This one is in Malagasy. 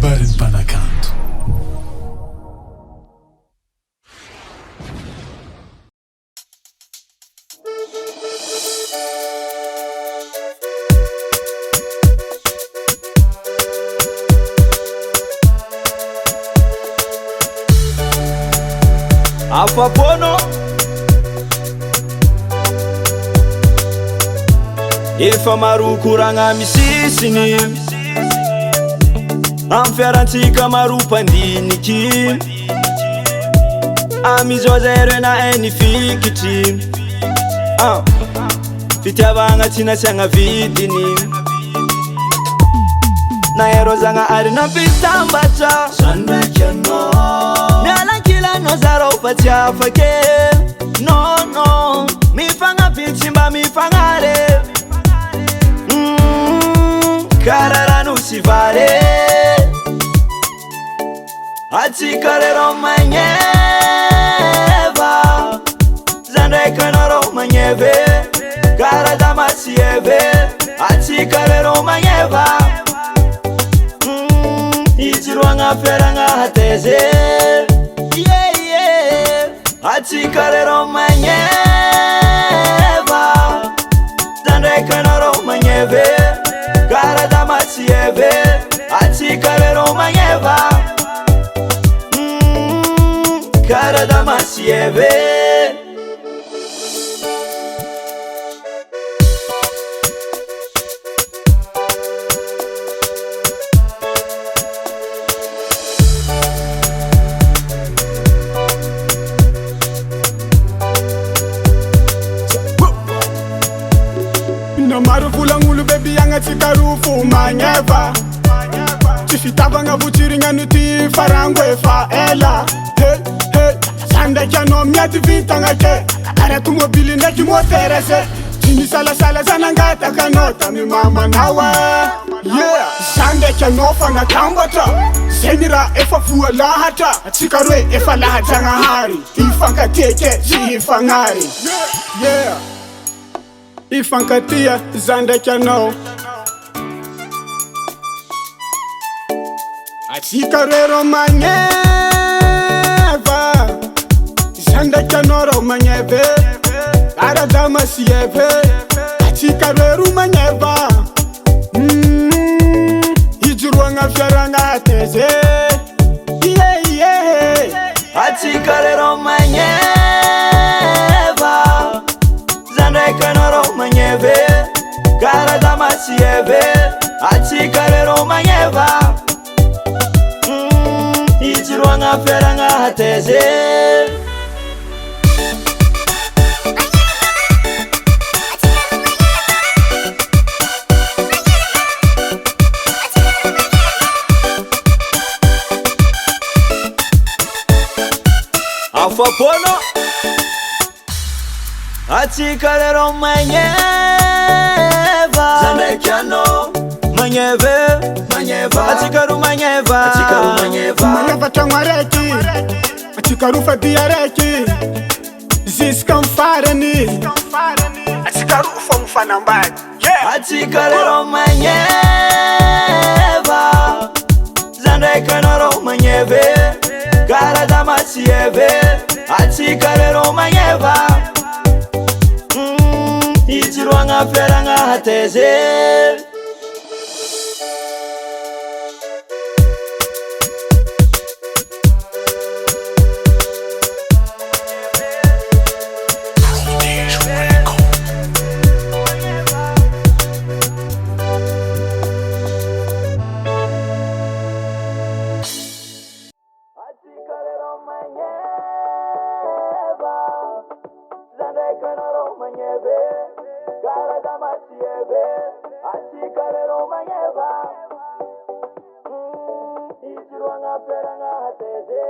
kabarin'ny mpanakanto. Afapono efa maro koragna misisiny amy fiarantsika maro mpandiniky amizao zay reo na eny fikitry fitiavagna tsy nasiagna vidiny na erozagna ary nampitambatra zandraiky anao mialankilanao zarao fa tsy afake no mifagnapitsy mba mifagnare kararano sy vare atsika rero magneva zandraiky anareo magneve karadama sy eve atsika rero magneva ijiroagna fiaragna hateze atsika rero magneva zandraiky anareo magneve karadama sy eve atsika rero magneva karadama sy eve maro volagnulo bebi agnatsika rofo magneva tsy fitavagna votsirignano ty farango efa ela zany ndraiky anao miady vitagnake kara tomobily ndraiky motera ze tsy misalasala zany angataka anao tamy mamanao zany ndraiky anao fanatambatra zegny raha efa voalahatra atsika roe efa lahajagnahary ifankateke tsy ifagnary ifankatia zandraiky anao atsika rero magneva zandraiky anao rao magneve karadama sy eve atsika rero magneva ijoroagna fiaragna hateze atsika rero magneva zandraiky anareo magneve karadama sy eve atsika rero magneva ijiroagna fiaragna hateze afapono atsika rero magneva zandraiky anao magneve atsika ro magneva magneva tragno araiky atsika ro fadia araiky ziska mifarany atsika ro fa mifanambady atsika rero magneva zandraiky anareo magneve karadama sy eve atsika rero magneva ijiroagna fiaragna hateze zandraiky anareo magneve karadama sy eve atsika rero magneva ijiroagna fiaragna hateze